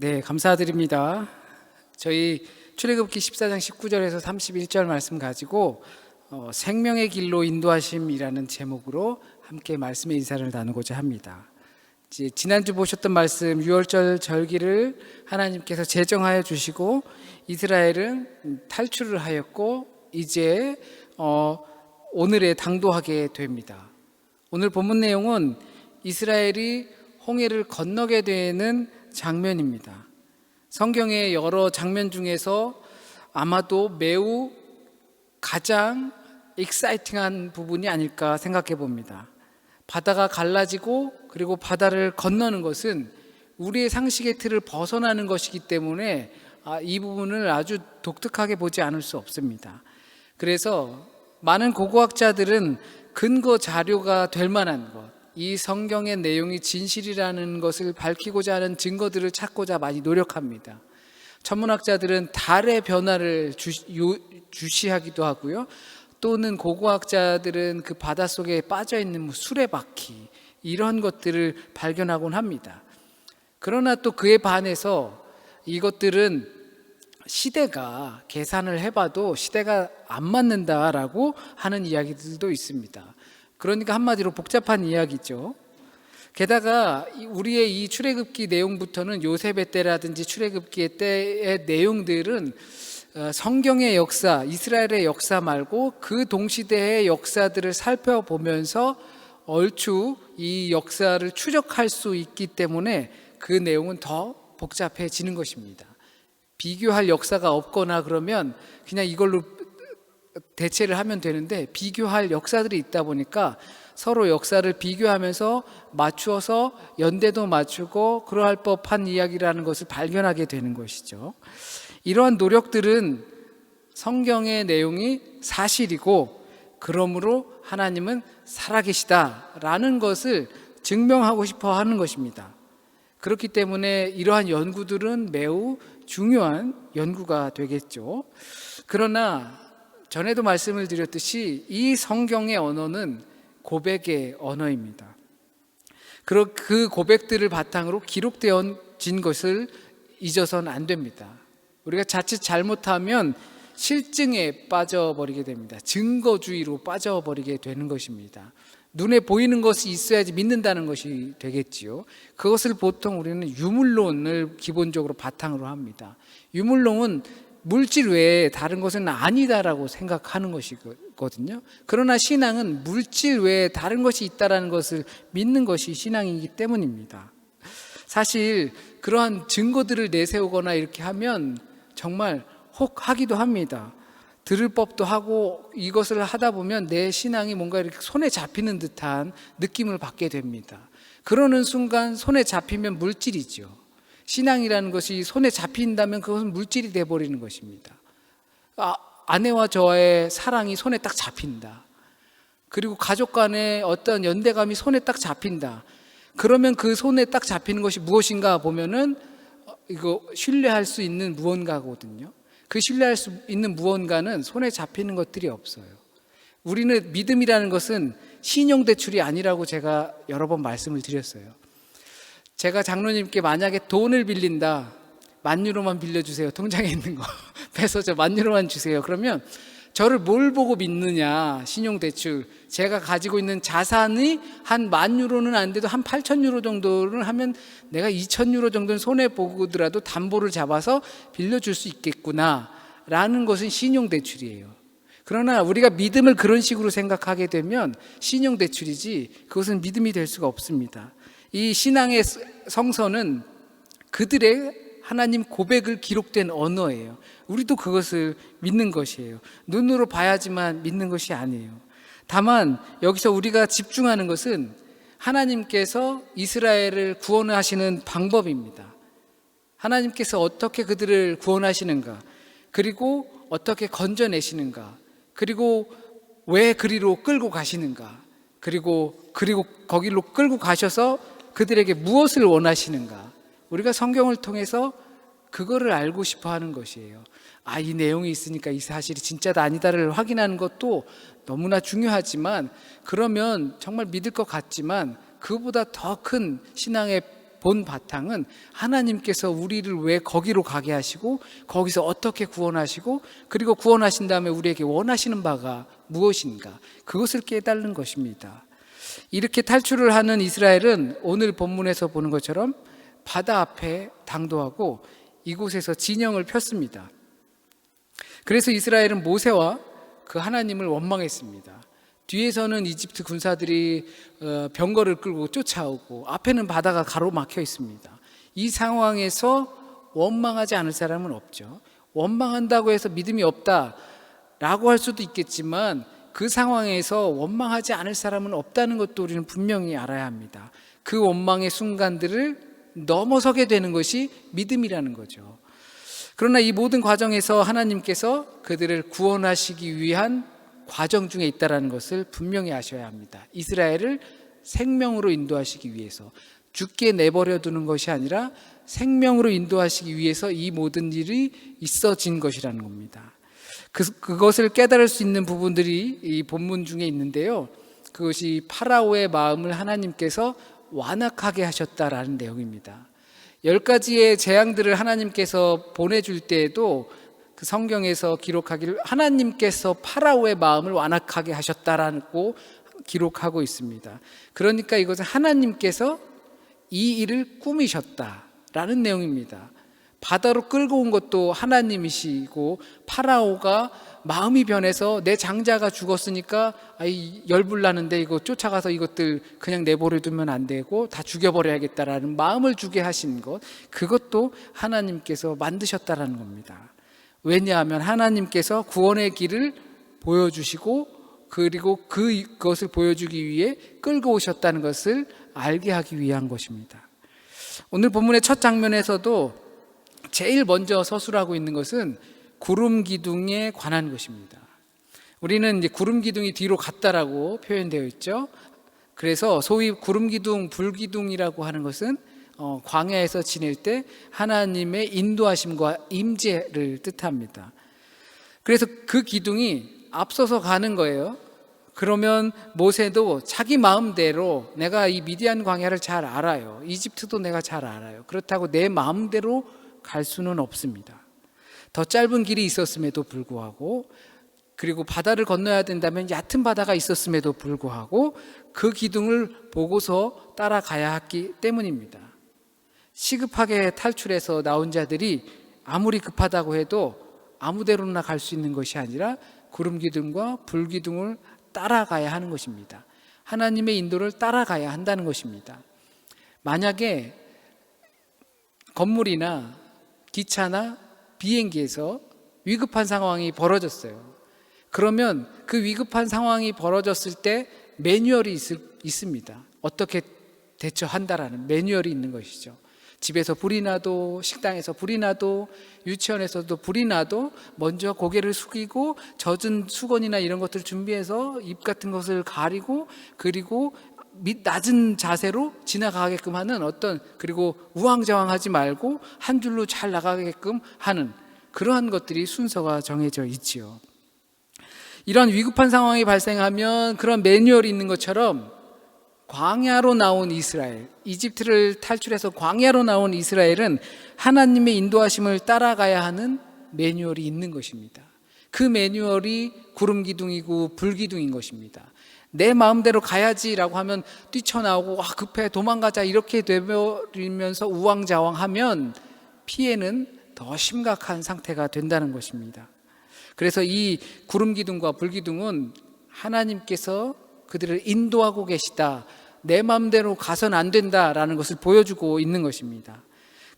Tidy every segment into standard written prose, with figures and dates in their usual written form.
네, 감사드립니다. 저희 출애굽기 14장 19절에서 31절 말씀 가지고 생명의 길로 인도하심이라는 제목으로 함께 말씀의 인사를 나누고자 합니다. 지난주 보셨던 말씀, 6월절 절기를 하나님께서 제정하여 주시고 이스라엘은 탈출을 하였고 이제 오늘에 당도하게 됩니다. 오늘 본문 내용은 이스라엘이 홍해를 건너게 되는 장면입니다. 성경의 여러 장면 중에서 아마도 매우 가장 익사이팅한 부분이 아닐까 생각해 봅니다. 바다가 갈라지고 그리고 바다를 건너는 것은 우리의 상식의 틀을 벗어나는 것이기 때문에 이 부분을 아주 독특하게 보지 않을 수 없습니다. 그래서 많은 고고학자들은 근거 자료가 될 만한 것, 이 성경의 내용이 진실이라는 것을 밝히고자 하는 증거들을 찾고자 많이 노력합니다. 천문학자들은 달의 변화를 주시하기도 하고요. 또는 고고학자들은 그 바닷속에 빠져있는 수레바퀴 이런 것들을 발견하곤 합니다. 그러나 또 그에 반해서 이것들은 시대가 계산을 해봐도 시대가 안 맞는다라고 하는 이야기들도 있습니다. 그러니까 한마디로 복잡한 이야기죠. 게다가 우리의 이 출애굽기 내용부터는 요셉의 때라든지 출애굽기의 때의 내용들은 성경의 역사, 이스라엘의 역사 말고 그 동시대의 역사들을 살펴보면서 얼추 이 역사를 추적할 수 있기 때문에 그 내용은 더 복잡해지는 것입니다. 비교할 역사가 없거나 그러면 그냥 이걸로 대체를 하면 되는데 비교할 역사들이 있다 보니까 서로 역사를 비교하면서 맞추어서 연대도 맞추고 그러할 법한 이야기라는 것을 발견하게 되는 것이죠. 이러한 노력들은 성경의 내용이 사실이고 그러므로 하나님은 살아계시다라는 것을 증명하고 싶어 하는 것입니다. 그렇기 때문에 이러한 연구들은 매우 중요한 연구가 되겠죠. 그러나 전에도 말씀을 드렸듯이 이 성경의 언어는 고백의 언어입니다. 그 고백들을 바탕으로 기록되어진 것을 잊어서는 안 됩니다. 우리가 자칫 잘못하면 실증에 빠져버리게 됩니다. 증거주의로 빠져버리게 되는 것입니다. 눈에 보이는 것이 있어야지 믿는다는 것이 되겠지요. 그것을 보통 우리는 유물론을 기본적으로 바탕으로 합니다. 유물론은 물질 외에 다른 것은 아니다라고 생각하는 것이거든요. 그러나 신앙은 물질 외에 다른 것이 있다라는 것을 믿는 것이 신앙이기 때문입니다. 사실 그러한 증거들을 내세우거나 이렇게 하면 정말 혹하기도 합니다. 들을 법도 하고 이것을 하다 보면 내 신앙이 뭔가 이렇게 손에 잡히는 듯한 느낌을 받게 됩니다. 그러는 순간 손에 잡히면 물질이죠. 신앙이라는 것이 손에 잡힌다면 그것은 물질이 되어버리는 것입니다. 아내와 저의 사랑이 손에 딱 잡힌다. 그리고 가족 간의 어떤 연대감이 손에 딱 잡힌다. 그러면 그 손에 딱 잡히는 것이 무엇인가 보면은 이거 신뢰할 수 있는 무언가거든요. 그 신뢰할 수 있는 무언가는 손에 잡히는 것들이 없어요. 우리는 믿음이라는 것은 신용대출이 아니라고 제가 여러 번 말씀을 드렸어요. 제가 장로님께 만약에 돈을 빌린다, 10,000유로만 빌려주세요. 통장에 있는 거 빼서 저 10,000유로만 주세요. 그러면 저를 뭘 보고 믿느냐? 신용대출, 제가 가지고 있는 자산이 한 10,000유로는 안 돼도 한 8,000유로 정도를 하면 내가 2,000유로 정도는 손해보더라도 담보를 잡아서 빌려줄 수 있겠구나 라는 것은 신용대출이에요. 그러나 우리가 믿음을 그런 식으로 생각하게 되면 신용대출이지 그것은 믿음이 될 수가 없습니다. 이 신앙의 성서는 그들의 하나님 고백을 기록된 언어예요. 우리도 그것을 믿는 것이에요. 눈으로 봐야지만 믿는 것이 아니에요. 다만 여기서 우리가 집중하는 것은 하나님께서 이스라엘을 구원하시는 방법입니다. 하나님께서 어떻게 그들을 구원하시는가, 그리고 어떻게 건져내시는가, 그리고 왜 그리로 끌고 가시는가, 그리고 거기로 끌고 가셔서 그들에게 무엇을 원하시는가, 우리가 성경을 통해서 그거를 알고 싶어 하는 것이에요. 이 내용이 있으니까 이 사실이 진짜다 아니다를 확인하는 것도 너무나 중요하지만, 그러면 정말 믿을 것 같지만 그보다 더 큰 신앙의 본 바탕은 하나님께서 우리를 왜 거기로 가게 하시고 거기서 어떻게 구원하시고 그리고 구원하신 다음에 우리에게 원하시는 바가 무엇인가, 그것을 깨달는 것입니다. 이렇게 탈출을 하는 이스라엘은 오늘 본문에서 보는 것처럼 바다 앞에 당도하고 이곳에서 진영을 폈습니다. 그래서 이스라엘은 모세와 그 하나님을 원망했습니다. 뒤에서는 이집트 군사들이 병거를 끌고 쫓아오고 앞에는 바다가 가로막혀 있습니다. 이 상황에서 원망하지 않을 사람은 없죠. 원망한다고 해서 믿음이 없다라고 할 수도 있겠지만 그 상황에서 원망하지 않을 사람은 없다는 것도 우리는 분명히 알아야 합니다. 그 원망의 순간들을 넘어서게 되는 것이 믿음이라는 거죠. 그러나 이 모든 과정에서 하나님께서 그들을 구원하시기 위한 과정 중에 있다는 것을 분명히 아셔야 합니다. 이스라엘을 생명으로 인도하시기 위해서, 죽게 내버려 두는 것이 아니라 생명으로 인도하시기 위해서 이 모든 일이 있어진 것이라는 겁니다. 그것을 깨달을 수 있는 부분들이 이 본문 중에 있는데요, 그것이 파라오의 마음을 하나님께서 완악하게 하셨다라는 내용입니다. 10가지의 재앙들을 하나님께서 보내줄 때에도 그 성경에서 기록하기를 하나님께서 파라오의 마음을 완악하게 하셨다라고 기록하고 있습니다. 그러니까 이것은 하나님께서 이 일을 꾸미셨다라는 내용입니다. 바다로 끌고 온 것도 하나님이시고, 파라오가 마음이 변해서 내 장자가 죽었으니까 열불나는데 이거 쫓아가서 이것들 그냥 내버려 두면 안 되고 다 죽여버려야겠다라는 마음을 주게 하신 것, 그것도 하나님께서 만드셨다라는 겁니다. 왜냐하면 하나님께서 구원의 길을 보여주시고 그리고 그것을 보여주기 위해 끌고 오셨다는 것을 알게 하기 위한 것입니다. 오늘 본문의 첫 장면에서도 제일 먼저 서술하고 있는 것은 구름 기둥에 관한 것입니다. 우리는 이제 구름 기둥이 뒤로 갔다라고 표현되어 있죠. 그래서 소위 구름 기둥, 불 기둥이라고 하는 것은 광야에서 지낼 때 하나님의 인도하심과 임재를 뜻합니다. 그래서 그 기둥이 앞서서 가는 거예요. 그러면 모세도 자기 마음대로, 내가 이 미디안 광야를 잘 알아요, 이집트도 내가 잘 알아요, 그렇다고 내 마음대로 갈 수는 없습니다. 더 짧은 길이 있었음에도 불구하고, 그리고 바다를 건너야 된다면 얕은 바다가 있었음에도 불구하고 그 기둥을 보고서 따라가야 했기 때문입니다. 시급하게 탈출해서 나온 자들이 아무리 급하다고 해도 아무데로나 갈 수 있는 것이 아니라 구름 기둥과 불 기둥을 따라가야 하는 것입니다. 하나님의 인도를 따라가야 한다는 것입니다. 만약에 건물이나 기차나 비행기에서 위급한 상황이 벌어졌어요. 그러면 그 위급한 상황이 벌어졌을 때 매뉴얼이 있습니다. 어떻게 대처한다라는 매뉴얼이 있는 것이죠. 집에서 불이 나도, 식당에서 불이 나도, 유치원에서도 불이 나도 먼저 고개를 숙이고 젖은 수건이나 이런 것들을 준비해서 입 같은 것을 가리고, 그리고 낮은 자세로 지나가게끔 하는 그리고 우왕좌왕하지 말고 한 줄로 잘 나가게끔 하는 그러한 것들이 순서가 정해져 있지요. 이런 위급한 상황이 발생하면 그런 매뉴얼이 있는 것처럼 광야로 나온 이스라엘, 이집트를 탈출해서 광야로 나온 이스라엘은 하나님의 인도하심을 따라가야 하는 매뉴얼이 있는 것입니다. 그 매뉴얼이 구름 기둥이고 불 기둥인 것입니다. 내 마음대로 가야지라고 하면 뛰쳐나오고 급해 도망가자 이렇게 되버리면서 우왕좌왕하면 피해는 더 심각한 상태가 된다는 것입니다. 그래서 이 구름 기둥과 불 기둥은 하나님께서 그들을 인도하고 계시다, 내 마음대로 가선 안 된다라는 것을 보여주고 있는 것입니다.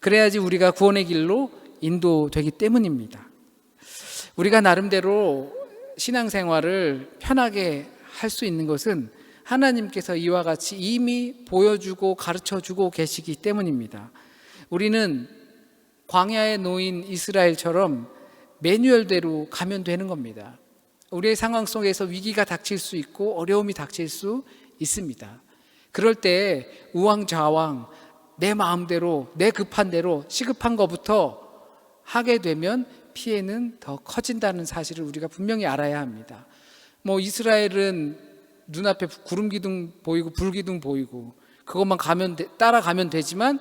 그래야지 우리가 구원의 길로 인도되기 때문입니다. 우리가 나름대로 신앙생활을 편하게 할 수 있는 것은 하나님께서 이와 같이 이미 보여주고 가르쳐주고 계시기 때문입니다. 우리는 광야에 놓인 이스라엘처럼 매뉴얼대로 가면 되는 겁니다. 우리의 상황 속에서 위기가 닥칠 수 있고 어려움이 닥칠 수 있습니다. 그럴 때 우왕좌왕 내 마음대로, 내 급한 대로, 시급한 것부터 하게 되면 피해는 더 커진다는 사실을 우리가 분명히 알아야 합니다. 이스라엘은 눈앞에 구름 기둥 보이고 불 기둥 보이고 그것만 따라가면 되지만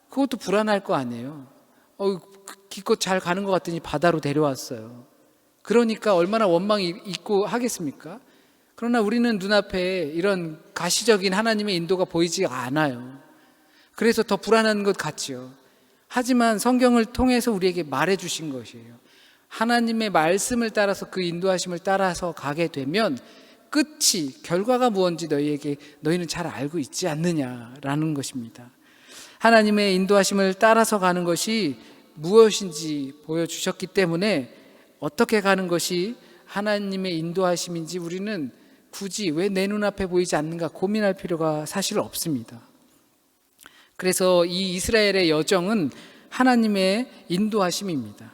그것도 불안할 거 아니에요. 기껏 잘 가는 것 같더니 바다로 데려왔어요. 그러니까 얼마나 원망이 있고 하겠습니까? 그러나 우리는 눈앞에 이런 가시적인 하나님의 인도가 보이지 않아요. 그래서 더 불안한 것 같지요. 하지만 성경을 통해서 우리에게 말해 주신 것이에요. 하나님의 말씀을 따라서 그 인도하심을 따라서 가게 되면 끝이, 결과가 무엇인지 너희는 잘 알고 있지 않느냐라는 것입니다. 하나님의 인도하심을 따라서 가는 것이 무엇인지 보여주셨기 때문에 어떻게 가는 것이 하나님의 인도하심인지 우리는 굳이 왜 내 눈앞에 보이지 않는가 고민할 필요가 사실 없습니다. 그래서 이 이스라엘의 여정은 하나님의 인도하심입니다.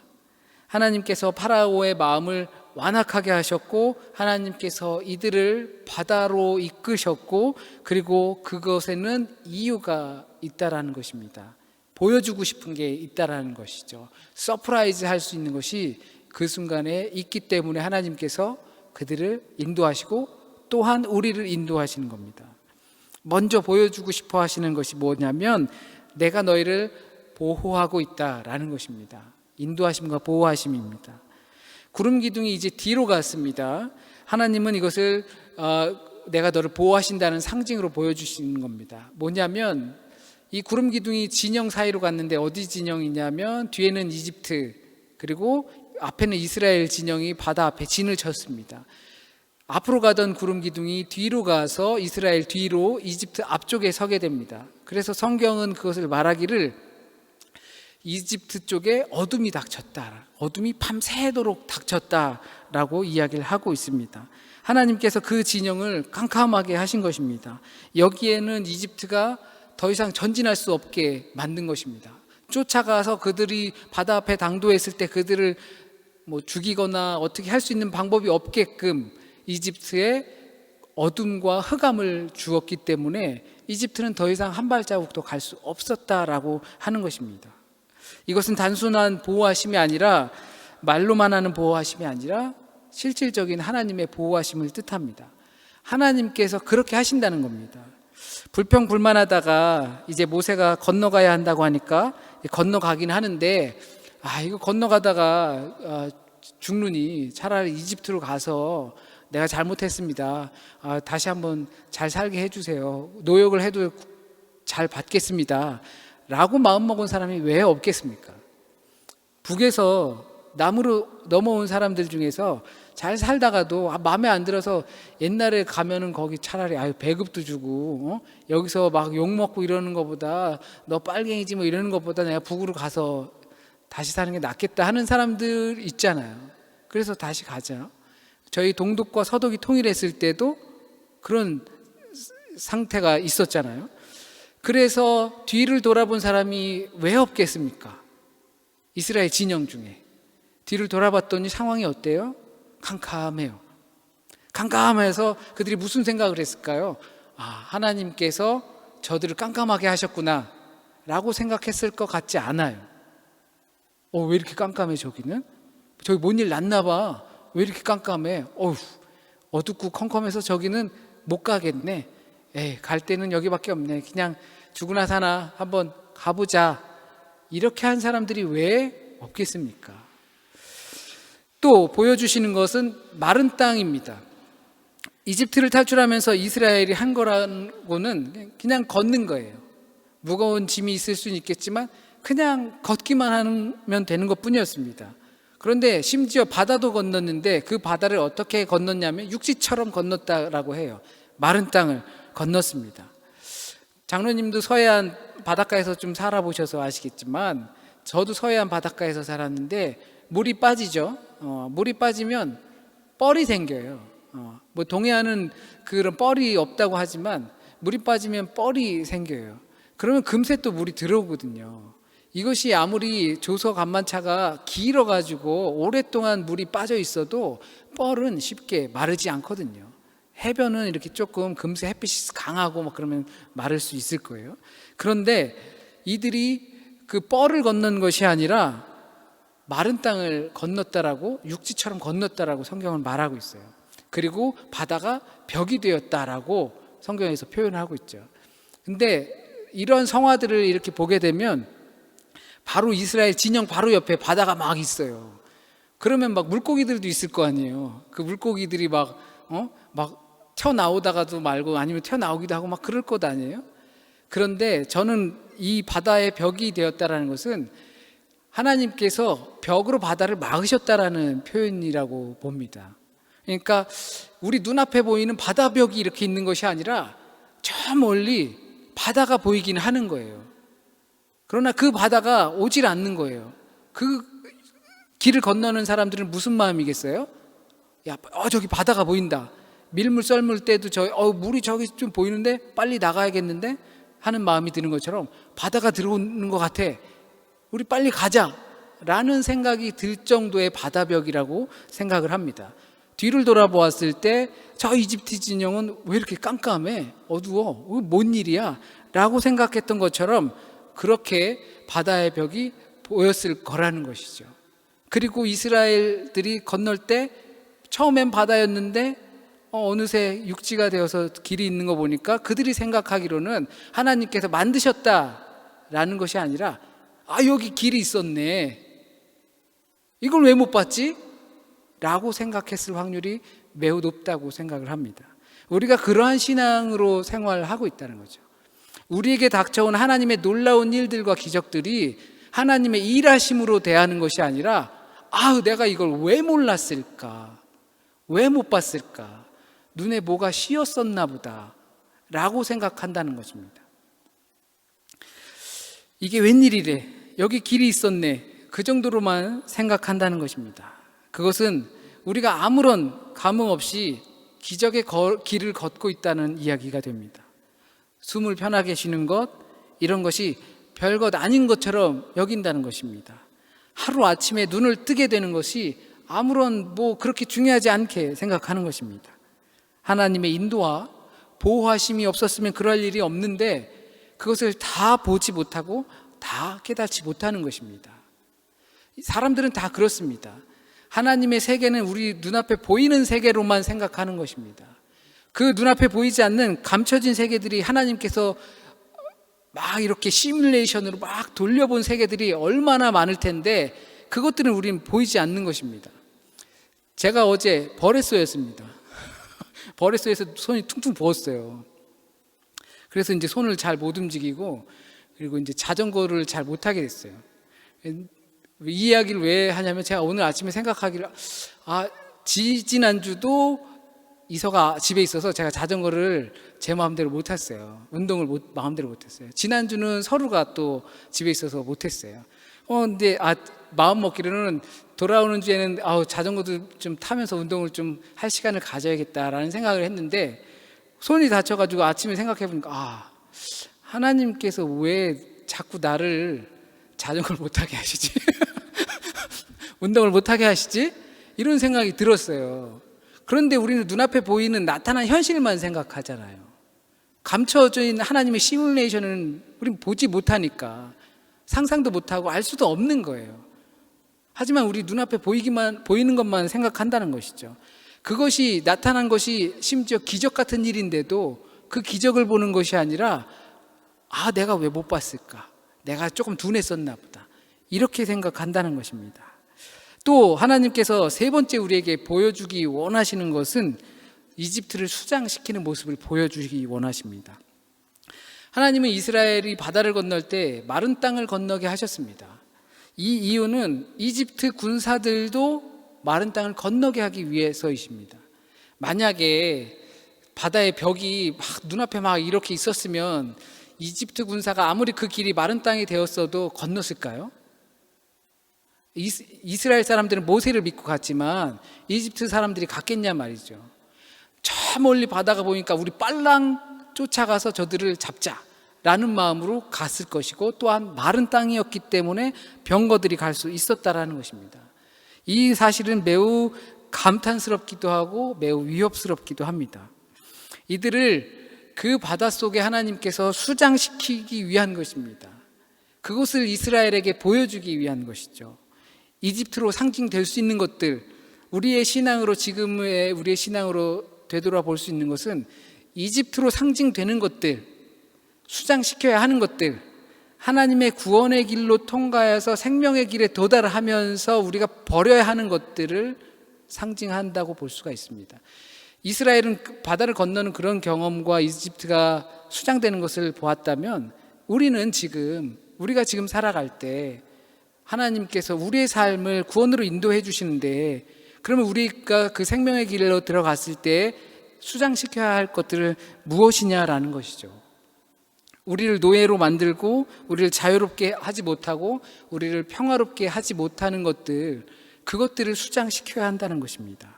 하나님께서 파라오의 마음을 완악하게 하셨고, 하나님께서 이들을 바다로 이끄셨고, 그리고 그것에는 이유가 있다라는 것입니다. 보여주고 싶은 게 있다라는 것이죠. 서프라이즈 할 수 있는 것이 그 순간에 있기 때문에 하나님께서 그들을 인도하시고 또한 우리를 인도하시는 겁니다. 먼저 보여주고 싶어 하시는 것이 뭐냐면 내가 너희를 보호하고 있다라는 것입니다. 인도하심과 보호하심입니다. 구름 기둥이 이제 뒤로 갔습니다. 하나님은 이것을 내가 너를 보호하신다는 상징으로 보여주시는 겁니다. 뭐냐면 이 구름 기둥이 진영 사이로 갔는데 어디 진영이냐면 뒤에는 이집트, 그리고 앞에는 이스라엘 진영이 바다 앞에 진을 쳤습니다. 앞으로 가던 구름 기둥이 뒤로 가서 이스라엘 뒤로 이집트 앞쪽에 서게 됩니다. 그래서 성경은 그것을 말하기를 이집트 쪽에 어둠이 닥쳤다, 어둠이 밤새도록 닥쳤다라고 이야기를 하고 있습니다. 하나님께서 그 진영을 캄캄하게 하신 것입니다. 여기에는 이집트가 더 이상 전진할 수 없게 만든 것입니다. 쫓아가서 그들이 바다 앞에 당도했을 때 그들을 죽이거나 어떻게 할 수 있는 방법이 없게끔 이집트에 어둠과 흑암을 주었기 때문에 이집트는 더 이상 한 발자국도 갈 수 없었다라고 하는 것입니다. 이것은 단순한 보호하심이 아니라, 말로만 하는 보호하심이 아니라 실질적인 하나님의 보호하심을 뜻합니다. 하나님께서 그렇게 하신다는 겁니다. 불평불만하다가 이제 모세가 건너가야 한다고 하니까 건너가긴 하는데, 이거 건너가다가 죽느니 차라리 이집트로 가서 내가 잘못했습니다, 다시 한번 잘 살게 해주세요, 노역을 해도 잘 받겠습니다 라고 마음먹은 사람이 왜 없겠습니까? 북에서 남으로 넘어온 사람들 중에서 잘 살다가도 마음에 안 들어서 옛날에 가면은 거기 차라리 배급도 주고 여기서 막 욕먹고 이러는 것보다, 너 빨갱이지 뭐 이러는 것보다 내가 북으로 가서 다시 사는 게 낫겠다 하는 사람들 있잖아요. 그래서 다시 가죠. 저희 동독과 서독이 통일했을 때도 그런 상태가 있었잖아요. 그래서 뒤를 돌아본 사람이 왜 없겠습니까? 이스라엘 진영 중에 뒤를 돌아봤더니 상황이 어때요? 캄캄해요. 캄캄해서 그들이 무슨 생각을 했을까요? 하나님께서 저들을 깜깜하게 하셨구나 라고 생각했을 것 같지 않아요. 왜 이렇게 깜깜해? 저기는 저기 뭔 일 났나 봐. 왜 이렇게 깜깜해? 어둡고 컴컴해서 저기는 못 가겠네. 갈 데는 여기밖에 없네. 그냥 죽으나 사나 한번 가보자. 이렇게 한 사람들이 왜 없겠습니까? 또 보여주시는 것은 마른 땅입니다. 이집트를 탈출하면서 이스라엘이 한 거라고는 그냥 걷는 거예요. 무거운 짐이 있을 수는 있겠지만 그냥 걷기만 하면 되는 것 뿐이었습니다. 그런데 심지어 바다도 건넜는데 그 바다를 어떻게 건넜냐면 육지처럼 건넜다라고 해요. 마른 땅을 건넜습니다. 장로님도 서해안 바닷가에서 좀 살아보셔서 아시겠지만 저도 서해안 바닷가에서 살았는데 물이 빠지죠. 물이 빠지면 뻘이 생겨요. 동해안은 그런 뻘이 없다고 하지만 물이 빠지면 뻘이 생겨요. 그러면 금세 또 물이 들어오거든요. 이것이 아무리 조서 간만차가 길어가지고 오랫동안 물이 빠져 있어도 뻘은 쉽게 마르지 않거든요. 해변은 이렇게 조금 금세 햇빛이 강하고 그러면 마를 수 있을 거예요. 그런데 이들이 그 뻘을 건넌 것이 아니라 마른 땅을 건넜다라고, 육지처럼 건넜다라고 성경은 말하고 있어요. 그리고 바다가 벽이 되었다라고 성경에서 표현하고 있죠. 근데 이런 성화들을 이렇게 보게 되면 바로 이스라엘 진영 바로 옆에 바다가 막 있어요. 그러면 막 물고기들도 있을 거 아니에요. 그 물고기들이 막 튀어나오다가도 말고 아니면 튀어나오기도 하고 막 그럴 것 아니에요. 그런데 저는 이 바다의 벽이 되었다라는 것은 하나님께서 벽으로 바다를 막으셨다라는 표현이라고 봅니다. 그러니까 우리 눈앞에 보이는 바다벽이 이렇게 있는 것이 아니라 저 멀리 바다가 보이긴 하는 거예요. 그러나 그 바다가 오질 않는 거예요. 그 길을 건너는 사람들은 무슨 마음이겠어요? 야, 저기 바다가 보인다. 밀물 썰물 때도 물이 저기 좀 보이는데 빨리 나가야겠는데 하는 마음이 드는 것처럼 바다가 들어오는 것 같아. 우리 빨리 가자. 라는 생각이 들 정도의 바다벽이라고 생각을 합니다. 뒤를 돌아보았을 때 저 이집트 진영은 왜 이렇게 깜깜해? 어두워? 뭔 일이야? 라고 생각했던 것처럼 그렇게 바다의 벽이 보였을 거라는 것이죠. 그리고 이스라엘들이 건널 때 처음엔 바다였는데 어느새 육지가 되어서 길이 있는 거 보니까 그들이 생각하기로는 하나님께서 만드셨다라는 것이 아니라 여기 길이 있었네. 이걸 왜 못 봤지? 라고 생각했을 확률이 매우 높다고 생각을 합니다. 우리가 그러한 신앙으로 생활하고 있다는 거죠. 우리에게 닥쳐온 하나님의 놀라운 일들과 기적들이 하나님의 일하심으로 대하는 것이 아니라 내가 이걸 왜 몰랐을까? 왜 못 봤을까? 눈에 뭐가 씌었었나 보다 라고 생각한다는 것입니다. 이게 웬일이래? 여기 길이 있었네. 그 정도로만 생각한다는 것입니다. 그것은 우리가 아무런 감흥 없이 기적의 길을 걷고 있다는 이야기가 됩니다. 숨을 편하게 쉬는 것, 이런 것이 별것 아닌 것처럼 여긴다는 것입니다. 하루아침에 눈을 뜨게 되는 것이 아무런 그렇게 중요하지 않게 생각하는 것입니다. 하나님의 인도와 보호하심이 없었으면 그럴 일이 없는데 그것을 다 보지 못하고 다 깨닫지 못하는 것입니다. 사람들은 다 그렇습니다. 하나님의 세계는 우리 눈앞에 보이는 세계로만 생각하는 것입니다. 그 눈앞에 보이지 않는 감춰진 세계들이 하나님께서 막 이렇게 시뮬레이션으로 막 돌려본 세계들이 얼마나 많을 텐데 그것들은 우리는 보이지 않는 것입니다. 제가 어제 벌에쏘였습니다. 벌에쏘에서 손이 퉁퉁 부었어요. 그래서 이제 손을 잘 못 움직이고 그리고 이제 자전거를 잘 못하게 됐어요. 이 이야기를 왜 하냐면 제가 오늘 아침에 생각하기를 지난주도 이서가 집에 있어서 제가 자전거를 제 마음대로 못했어요. 운동을 마음대로 못했어요. 지난주는 서루가 또 집에 있어서 못했어요. 근데 마음 먹기로는 돌아오는 주에는 자전거도 좀 타면서 운동을 좀 할 시간을 가져야겠다라는 생각을 했는데 손이 다쳐가지고 아침에 생각해보니까 하나님께서 왜 자꾸 나를 자전거를 못하게 하시지? 운동을 못하게 하시지? 이런 생각이 들었어요. 그런데 우리는 눈앞에 보이는 나타난 현실만 생각하잖아요. 감춰져 있는 하나님의 시뮬레이션은 우리는 보지 못하니까 상상도 못하고 알 수도 없는 거예요. 하지만 우리 눈앞에 보이는 것만 생각한다는 것이죠. 그것이 나타난 것이 심지어 기적 같은 일인데도 그 기적을 보는 것이 아니라 내가 왜 못 봤을까? 내가 조금 둔했었나 보다. 이렇게 생각한다는 것입니다. 또 하나님께서 세 번째 우리에게 보여주기 원하시는 것은 이집트를 수장시키는 모습을 보여주기 원하십니다. 하나님은 이스라엘이 바다를 건널 때 마른 땅을 건너게 하셨습니다. 이 이유는 이집트 군사들도 마른 땅을 건너게 하기 위해서이십니다. 만약에 바다의 벽이 눈앞에 이렇게 있었으면 이집트 군사가 아무리 그 길이 마른 땅이 되었어도 건넜을까요? 이스라엘 사람들은 모세를 믿고 갔지만 이집트 사람들이 갔겠냐 말이죠. 저 멀리 바다가 보니까 우리 빨랑 쫓아가서 저들을 잡자라는 마음으로 갔을 것이고 또한 마른 땅이었기 때문에 병거들이 갈 수 있었다라는 것입니다. 이 사실은 매우 감탄스럽기도 하고 매우 위협스럽기도 합니다. 이들을 그 바닷속에 하나님께서 수장시키기 위한 것입니다. 그것을 이스라엘에게 보여주기 위한 것이죠. 이집트로 상징될 수 있는 것들, 우리의 신앙으로 지금의 우리의 신앙으로 되돌아볼 수 있는 것은 이집트로 상징되는 것들, 수장시켜야 하는 것들, 하나님의 구원의 길로 통과해서 생명의 길에 도달하면서 우리가 버려야 하는 것들을 상징한다고 볼 수가 있습니다. 이스라엘은 바다를 건너는 그런 경험과 이집트가 수장되는 것을 보았다면 우리가 지금 살아갈 때 하나님께서 우리의 삶을 구원으로 인도해 주시는데, 그러면 우리가 그 생명의 길로 들어갔을 때 수장시켜야 할 것들은 무엇이냐라는 것이죠. 우리를 노예로 만들고 우리를 자유롭게 하지 못하고 우리를 평화롭게 하지 못하는 것들, 그것들을 수장시켜야 한다는 것입니다.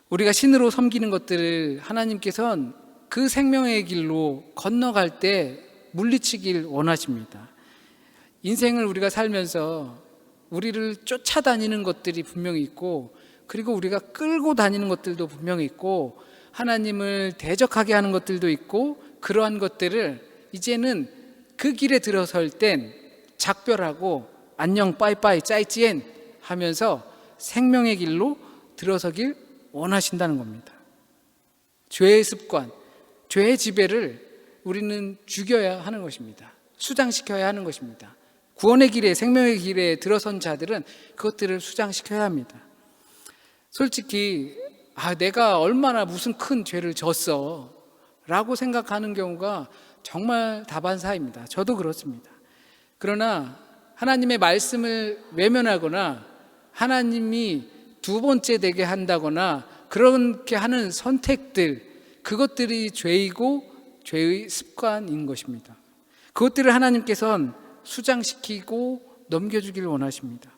우리가 신으로 섬기는 것들을 하나님께서는 그 생명의 길로 건너갈 때 물리치길 원하십니다. 인생을 우리가 살면서 우리를 쫓아다니는 것들이 분명히 있고, 그리고 우리가 끌고 다니는 것들도 분명히 있고, 하나님을 대적하게 하는 것들도 있고, 그러한 것들을 이제는 그 길에 들어설 땐 작별하고 안녕 빠이빠이 짜이찌엔 하면서 생명의 길로 들어서길 원하신다는 겁니다. 죄의 습관, 죄의 지배를 우리는 죽여야 하는 것입니다. 수장시켜야 하는 것입니다. 구원의 길에, 생명의 길에 들어선 자들은 그것들을 수장시켜야 합니다. 솔직히 내가 얼마나 무슨 큰 죄를 졌어 라고 생각하는 경우가 정말 다반사입니다. 저도 그렇습니다. 그러나 하나님의 말씀을 외면하거나 하나님이 두 번째 되게 한다거나 그렇게 하는 선택들, 그것들이 죄이고 죄의 습관인 것입니다. 그것들을 하나님께서는 수장시키고 넘겨주기를 원하십니다.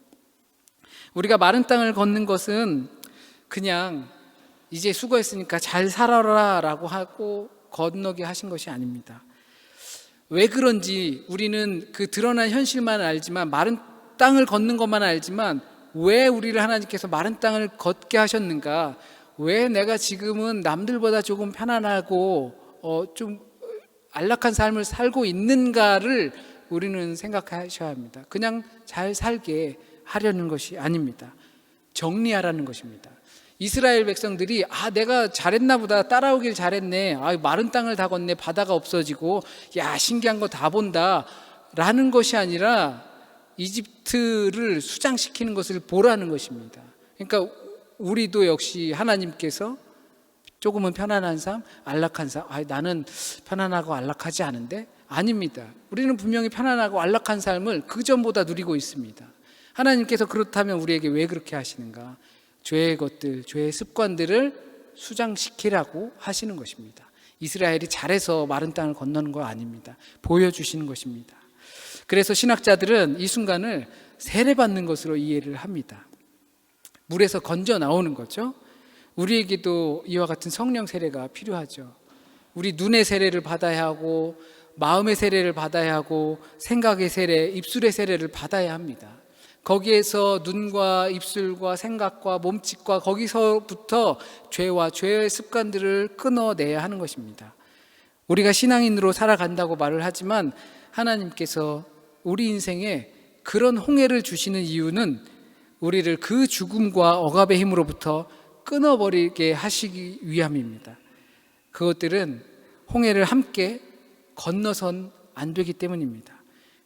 우리가 마른 땅을 걷는 것은 그냥 이제 수고했으니까 잘 살아라 라고 하고 건너게 하신 것이 아닙니다. 왜 그런지 우리는 그 드러난 현실만 알지만, 마른 땅을 걷는 것만 알지만, 왜 우리를 하나님께서 마른 땅을 걷게 하셨는가, 왜 내가 지금은 남들보다 조금 편안하고 좀 안락한 삶을 살고 있는가를 우리는 생각하셔야 합니다. 그냥 잘 살게 하려는 것이 아닙니다. 정리하라는 것입니다. 이스라엘 백성들이 내가 잘했나 보다, 따라오길 잘했네, 마른 땅을 다 걷네, 바다가 없어지고, 야 신기한 거 다 본다 라는 것이 아니라 이집트를 수장시키는 것을 보라는 것입니다. 그러니까 우리도 역시 하나님께서 조금은 편안한 삶, 안락한 삶, 나는 편안하고 안락하지 않은데? 아닙니다. 우리는 분명히 편안하고 안락한 삶을 그전보다 누리고 있습니다. 하나님께서 그렇다면 우리에게 왜 그렇게 하시는가? 죄의 것들, 죄의 습관들을 수장시키라고 하시는 것입니다. 이스라엘이 잘해서 마른 땅을 건너는 거 아닙니다. 보여주시는 것입니다. 그래서 신학자들은 이 순간을 세례받는 것으로 이해를 합니다. 물에서 건져 나오는 거죠. 우리에게도 이와 같은 성령 세례가 필요하죠. 우리 눈의 세례를 받아야 하고, 마음의 세례를 받아야 하고, 생각의 세례, 입술의 세례를 받아야 합니다. 거기에서 눈과 입술과 생각과 몸짓과 거기서부터 죄와 죄의 습관들을 끊어내야 하는 것입니다. 우리가 신앙인으로 살아간다고 말을 하지만 하나님께서 우리 인생에 그런 홍해를 주시는 이유는 우리를 그 죽음과 억압의 힘으로부터 끊어버리게 하시기 위함입니다. 그것들은 홍해를 함께 건너선 안 되기 때문입니다.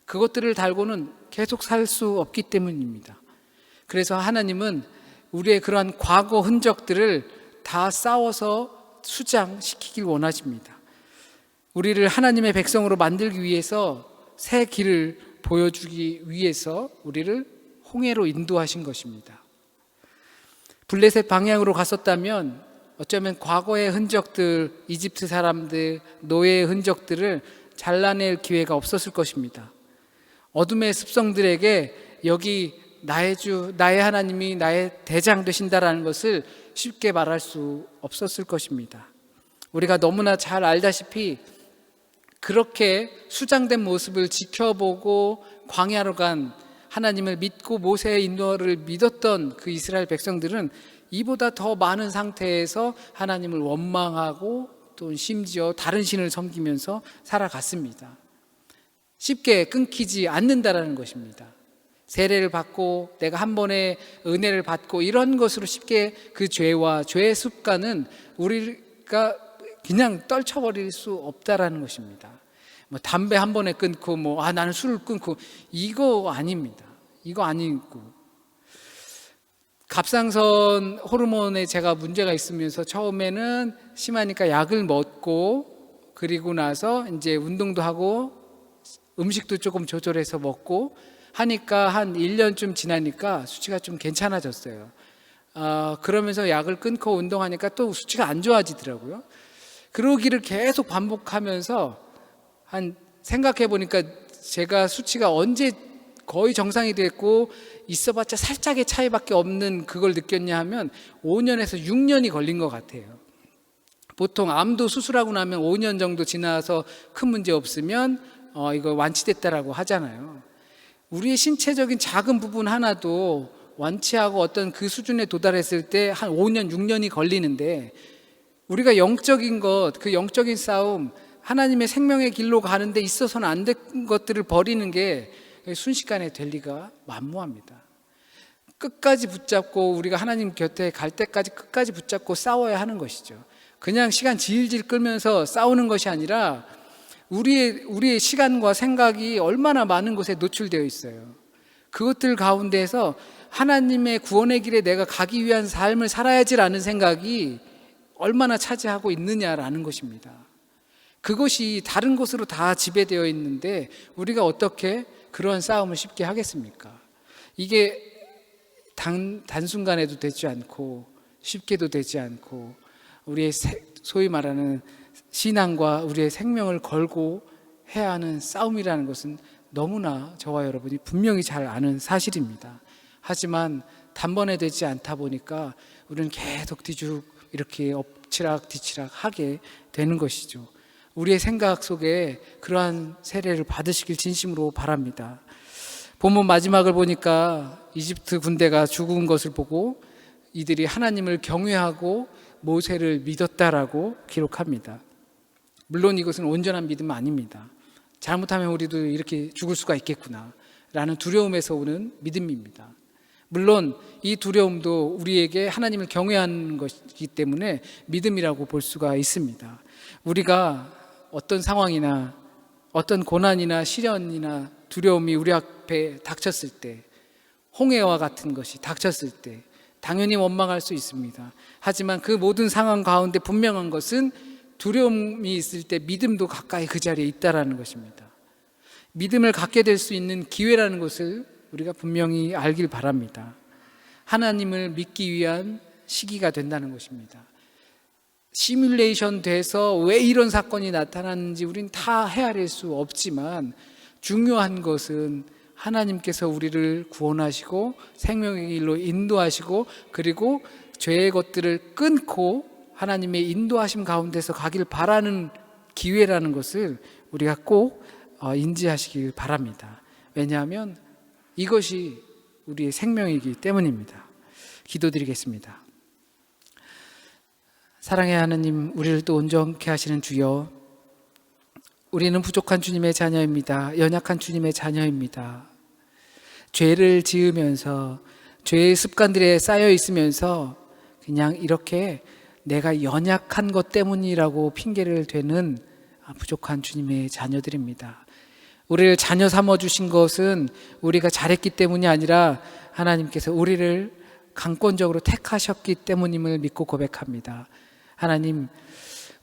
그것들을 달고는 계속 살 수 없기 때문입니다. 그래서 하나님은 우리의 그러한 과거 흔적들을 다 싸워서 수장시키길 원하십니다. 우리를 하나님의 백성으로 만들기 위해서 새 길을 보여주기 위해서 우리를 홍해로 인도하신 것입니다. 블레셋 방향으로 갔었다면 어쩌면 과거의 흔적들, 이집트 사람들, 노예의 흔적들을 잘라낼 기회가 없었을 것입니다. 어둠의 습성들에게 여기 나의 주, 나의 하나님이 나의 대장 되신다라는 것을 쉽게 말할 수 없었을 것입니다. 우리가 너무나 잘 알다시피 그렇게 수장된 모습을 지켜보고 광야로 간 하나님을 믿고 모세의 인도를 믿었던 그 이스라엘 백성들은 이보다 더 많은 상태에서 하나님을 원망하고 또 심지어 다른 신을 섬기면서 살아갔습니다. 쉽게 끊기지 않는다라는 것입니다. 세례를 받고 내가 한 번의 은혜를 받고 이런 것으로 쉽게 그 죄와 죄의 습관은 우리가 그냥 떨쳐버릴 수 없다라는 것입니다. 뭐 담배 한 번에 끊고 나는 술을 끊고, 이거 아닙니다. 이거 아니고, 갑상선 호르몬에 제가 문제가 있으면서 처음에는 심하니까 약을 먹고, 그리고 나서 이제 운동도 하고 음식도 조금 조절해서 먹고 하니까 한 1년쯤 지나니까 수치가 좀 괜찮아졌어요. 그러면서 약을 끊고 운동하니까 또 수치가 안 좋아지더라고요. 그러기를 계속 반복하면서 생각해 보니까 제가 수치가 언제 거의 정상이 됐고 있어봤자 살짝의 차이밖에 없는 그걸 느꼈냐 하면 5년에서 6년이 걸린 것 같아요. 보통 암도 수술하고 나면 5년 정도 지나서 큰 문제 없으면 이거 완치됐다라고 하잖아요. 우리의 신체적인 작은 부분 하나도 완치하고 어떤 그 수준에 도달했을 때 한 5년, 6년이 걸리는데, 우리가 영적인 것, 그 영적인 싸움, 하나님의 생명의 길로 가는데 있어서는 안 될 것들을 버리는 게 순식간에 될 리가 만무합니다. 끝까지 붙잡고 우리가 하나님 곁에 갈 때까지 끝까지 붙잡고 싸워야 하는 것이죠. 그냥 시간 질질 끌면서 싸우는 것이 아니라 우리의 시간과 생각이 얼마나 많은 곳에 노출되어 있어요. 그것들 가운데에서 하나님의 구원의 길에 내가 가기 위한 삶을 살아야지라는 생각이 얼마나 차지하고 있느냐라는 것입니다. 그것이 다른 곳으로 다 지배되어 있는데 우리가 어떻게 그러한 싸움을 쉽게 하겠습니까? 이게 단순간에도 되지 않고 쉽게도 되지 않고, 우리의 소위 말하는 신앙과 우리의 생명을 걸고 해야 하는 싸움이라는 것은 너무나 저와 여러분이 분명히 잘 아는 사실입니다. 하지만 단번에 되지 않다 보니까 우리는 계속 뒤죽 이렇게 엎치락 뒤치락 하게 되는 것이죠. 우리의 생각 속에 그러한 세례를 받으시길 진심으로 바랍니다. 본문 마지막을 보니까 이집트 군대가 죽은 것을 보고 이들이 하나님을 경외하고 모세를 믿었다라고 기록합니다. 물론 이것은 온전한 믿음은 아닙니다. 잘못하면 우리도 이렇게 죽을 수가 있겠구나 라는 두려움에서 오는 믿음입니다. 물론 이 두려움도 우리에게 하나님을 경외하는 것이기 때문에 믿음이라고 볼 수가 있습니다. 우리가 어떤 상황이나 어떤 고난이나 시련이나 두려움이 우리 앞에 닥쳤을 때, 홍해와 같은 것이 닥쳤을 때 당연히 원망할 수 있습니다. 하지만 그 모든 상황 가운데 분명한 것은 두려움이 있을 때 믿음도 가까이 그 자리에 있다라는 것입니다. 믿음을 갖게 될 수 있는 기회라는 것을 우리가 분명히 알길 바랍니다. 하나님을 믿기 위한 시기가 된다는 것입니다. 시뮬레이션 돼서 왜 이런 사건이 나타났는지 우리는 다 헤아릴 수 없지만, 중요한 것은 하나님께서 우리를 구원하시고 생명의 길로 인도하시고, 그리고 죄의 것들을 끊고 하나님의 인도하심 가운데서 가길 바라는 기회라는 것을 우리가 꼭 인지하시길 바랍니다. 왜냐하면 이것이 우리의 생명이기 때문입니다. 기도드리겠습니다. 사랑의 하나님, 우리를 또 온전케 하시는 주여, 우리는 부족한 주님의 자녀입니다. 연약한 주님의 자녀입니다. 죄를 지으면서 죄의 습관들에 쌓여 있으면서 그냥 이렇게 내가 연약한 것 때문이라고 핑계를 대는 부족한 주님의 자녀들입니다. 우리를 자녀 삼아주신 것은 우리가 잘했기 때문이 아니라 하나님께서 우리를 강권적으로 택하셨기 때문임을 믿고 고백합니다. 하나님,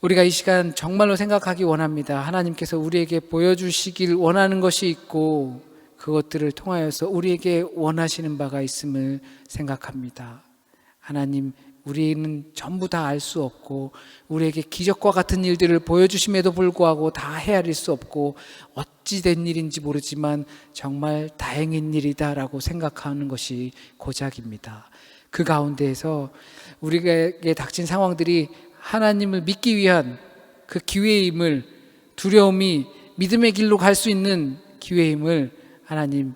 우리가 이 시간 정말로 생각하기 원합니다. 하나님께서 우리에게 보여주시길 원하는 것이 있고 그것들을 통하여서 우리에게 원하시는 바가 있음을 생각합니다. 하나님, 우리는 전부 다 알 수 없고 우리에게 기적과 같은 일들을 보여주심에도 불구하고 다 헤아릴 수 없고 어찌 된 일인지 모르지만 정말 다행인 일이다라고 생각하는 것이 고작입니다. 그 가운데에서 우리에게 닥친 상황들이 하나님을 믿기 위한 그 기회임을, 두려움이 믿음의 길로 갈 수 있는 기회임을 하나님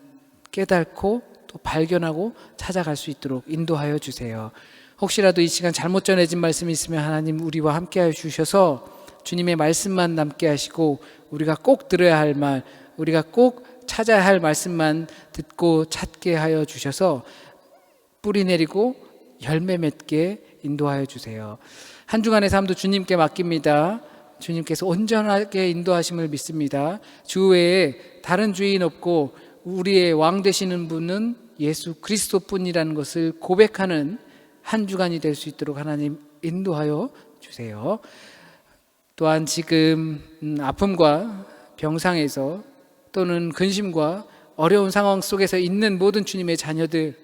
깨닫고 또 발견하고 찾아갈 수 있도록 인도하여 주세요. 혹시라도 이 시간 잘못 전해진 말씀이 있으면 하나님 우리와 함께 해 주셔서 주님의 말씀만 남게 하시고 우리가 꼭 들어야 할 말, 우리가 꼭 찾아야 할 말씀만 듣고 찾게 하여 주셔서 뿌리 내리고 열매 맺게 인도하여 주세요. 한 주간의 삶도 주님께 맡깁니다. 주님께서 온전하게 인도하심을 믿습니다. 주 외에 다른 주인 없고 우리의 왕 되시는 분은 예수 그리스도뿐이라는 것을 고백하는 한 주간이 될 수 있도록 하나님 인도하여 주세요. 또한 지금 아픔과 병상에서 또는 근심과 어려운 상황 속에서 있는 모든 주님의 자녀들,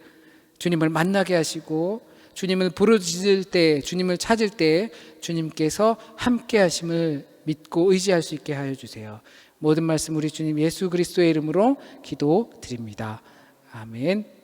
주님을 만나게 하시고 주님을 부르짖을 때, 주님을 찾을 때 주님께서 함께 하심을 믿고 의지할 수 있게 하여 주세요. 모든 말씀 우리 주님 예수 그리스도의 이름으로 기도드립니다. 아멘.